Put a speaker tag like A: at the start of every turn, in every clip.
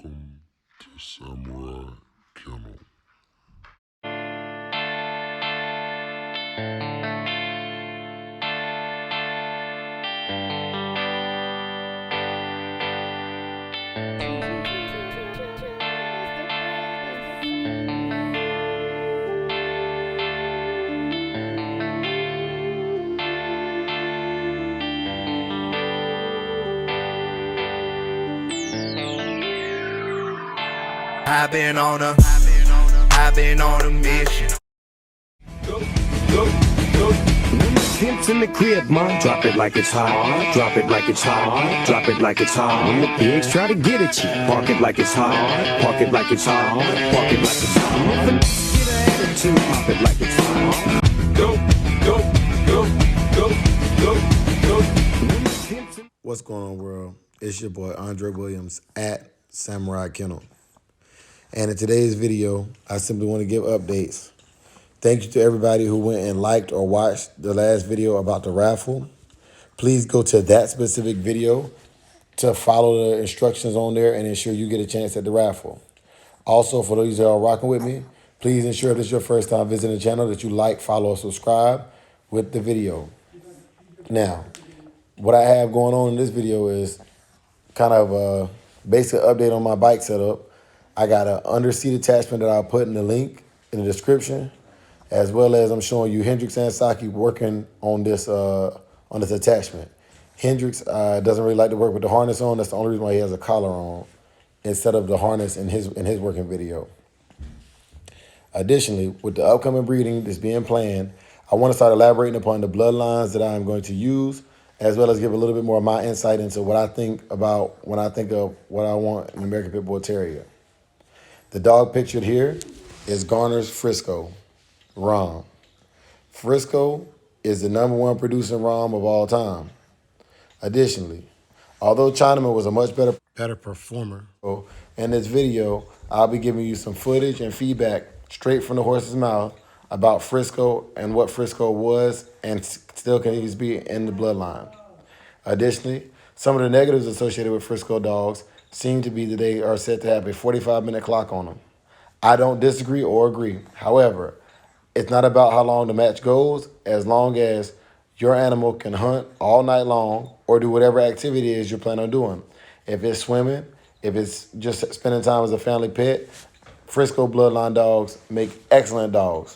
A: Welcome to Samurai Kennel.
B: I've been on a mission.
C: Pimps in the crib, mom. Drop it like it's hot. Drop it like it's hot. Drop it like it's hot. When the pigs try to get at you, park it like it's hot. Park it like it's hot. Park it like it's hot. Get an attitude, pop it like it's hot. Go.
D: What's going on, world? It's your boy Andre Williams at Samurai Kennel. And in today's video, I simply want to give updates. Thank you to everybody who went and liked or watched the last video about the raffle. Please go to that specific video to follow the instructions on there and ensure you get a chance at the raffle. Also, for those that are rocking with me, please ensure if this is your first time visiting the channel that you like, follow, or subscribe with the video. Now, what I have going on in this video is kind of a basic update on my bike setup. I got an under-seat attachment that I'll put in the link in the description, as well as I'm showing you Hendrix and Saki working on this attachment. Hendrix doesn't really like to work with the harness on. That's the only reason why he has a collar on instead of the harness in his working video. Additionally, with the upcoming breeding that's being planned, I want to start elaborating upon the bloodlines that I'm going to use, as well as give a little bit more of my insight into what I think about when I think of what I want in an American Pit Bull Terrier. The dog pictured here is Garner's Frisco Rom. Frisco is the #1 producing Rom of all time. Additionally, although Chinaman was a much better performer, in this video, I'll be giving you some footage and feedback straight from the horse's mouth about Frisco and what Frisco was and still continues to be in the bloodline. Additionally, some of the negatives associated with Frisco dogs seem to be that they are said to have a 45-minute clock on them. I don't disagree or agree. However, it's not about how long the match goes, as long as your animal can hunt all night long or do whatever activity it is you're planning on doing. If it's swimming, if it's just spending time as a family pet, Frisco bloodline dogs make excellent dogs.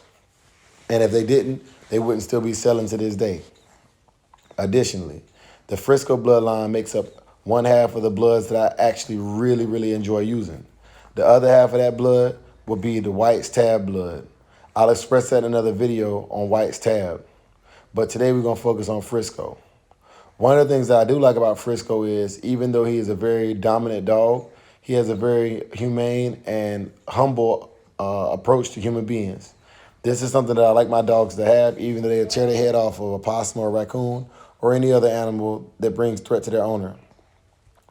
D: And if they didn't, they wouldn't still be selling to this day. Additionally, the Frisco bloodline makes up one half of the bloods that I actually really enjoy using. The other half of that blood will be the White's Tab blood. I'll express that in another video on White's Tab. But today we're going to focus on Frisco. One of the things that I do like about Frisco is, even though he is a very dominant dog, he has a very humane and humble approach to human beings. This is something that I like my dogs to have, even though they tear their head off of a possum or a raccoon or any other animal that brings threat to their owner.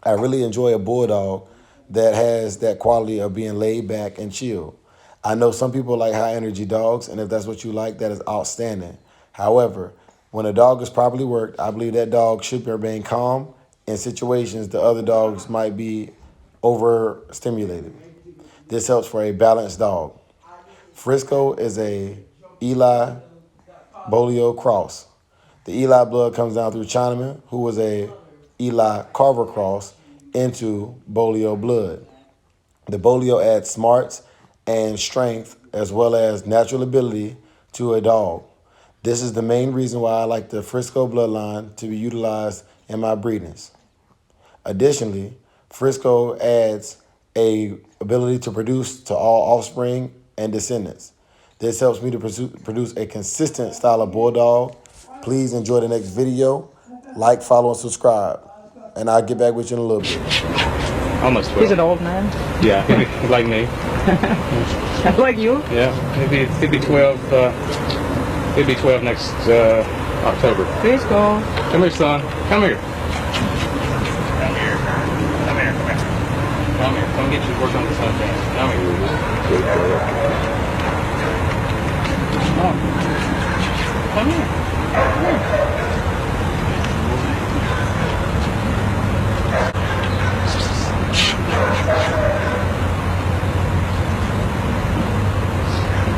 D: I really enjoy a bulldog that has that quality of being laid back and chill. I know some people like high energy dogs, and if that's what you like, that is outstanding. However, when a dog is properly worked, I believe that dog should remain calm in situations the other dogs might be overstimulated. This helps for a balanced dog. Frisco is a Eli Bolio cross. The Eli blood comes down through Chinaman, who was a Eli Carver cross, into Bolio blood. The Bolio adds smarts and strength as well as natural ability to a dog. This is the main reason why I like the Frisco bloodline to be utilized in my breedings. Additionally, Frisco adds a ability to produce to all offspring and descendants. This helps me to produce a consistent style of bulldog. Please enjoy the next video. Like, follow, and subscribe. And I'll get back with you in a little bit.
E: Almost 12.
F: He's an old man.
E: Yeah, he's like me.
F: Like you?
E: Yeah, he'll be 12. He'll be 12 next October.
F: Frisco.
E: Come here, son. Come here. Come here. Come here. Come here. Come here. Come get you to work on the sun dance. Come here. Come here. Come here.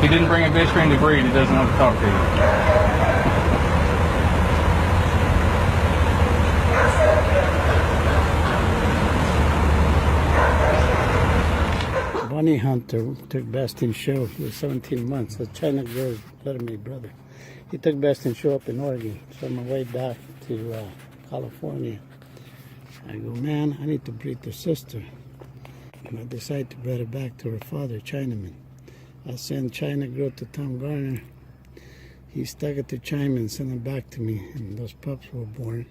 E: he didn't bring a pedestrian to breed, he doesn't want to talk to you.
G: Bunny hunter took best in show. He was 17 months. The China girl's my brother. He took best in show up in Oregon. So on my way back to California, I go, man, I need to breed their sister. And I decide to bring her back to her father, Chinaman. I send China girl to Tom Garner. He stuck it to China and sent it back to me. And those pups were born.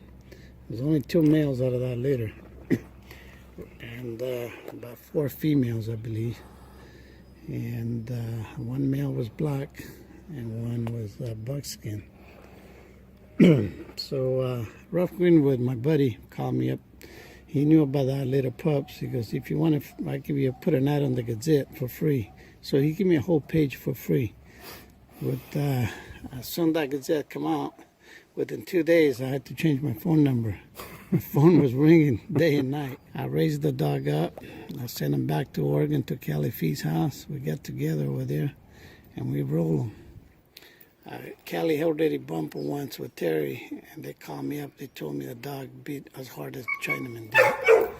G: There's only 2 males out of that litter. And about 4 females, I believe. And 1 male was black and 1 was buckskin. So Rough Greenwood, my buddy, called me up. He knew about that litter pups. He goes, if you want to, I give you put an ad on the Gazette for free. So he gave me a whole page for free. With as soon as that Gazette come out, within 2 days I had to change my phone number. My phone was ringing day and night. I raised the dog up. I sent him back to Oregon to Kelly Fee's house. We got together over there and we roll him. Kelly already bumped him once with Terry, and they called me up. They told me the dog beat as hard as Chinaman did.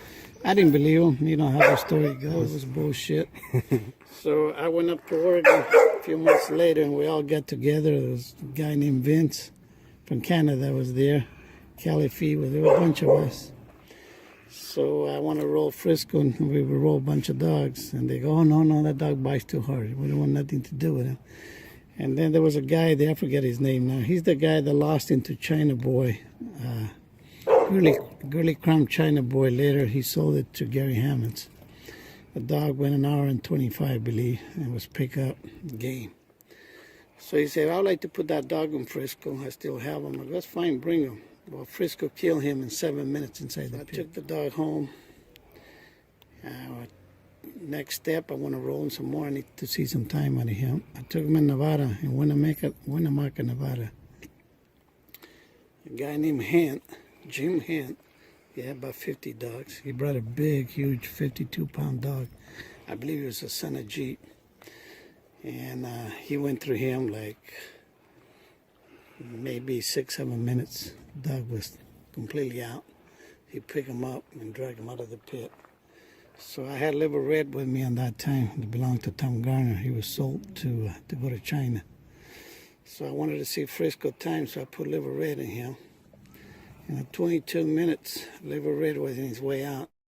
G: I didn't believe him. You know how the story goes. It was bullshit. So I went up to Oregon a few months later, and we all got together. There was a guy named Vince from Canada that was there. Kelly Fee was there. Were a bunch of us. So I want to roll Frisco, and we would roll a bunch of dogs. And they go, oh, no, that dog bites too hard. We don't want nothing to do with him. And then there was a guy there, I forget his name now. He's the guy that lost into China Boy. Girly Crown China Boy. Later, he sold it to Gary Hammonds. The dog went 1 hour and 25, I believe, and was pick up game. So he said, I'd like to put that dog in Frisco. I still have him. I go, that's fine, bring him. Well, Frisco killed him in 7 minutes inside the pit. I took the dog home. Next step, I want to roll him some more. I need to see some time out of him. I took him in Nevada, in Winnemucca, Nevada. A guy named Hant, Jim Hant, he had about 50 dogs. He brought a big, huge 52-pound dog. I believe he was the son of Jeep. And he went through him like maybe 6-7 minutes. The dog was completely out. He picked him up and dragged him out of the pit. So I had Liver Red with me on that time. It belonged to Tom Garner. He was sold to go to China. So I wanted to see Frisco time, so I put Liver Red in him. And at 22 minutes, Liver Red was in his way out.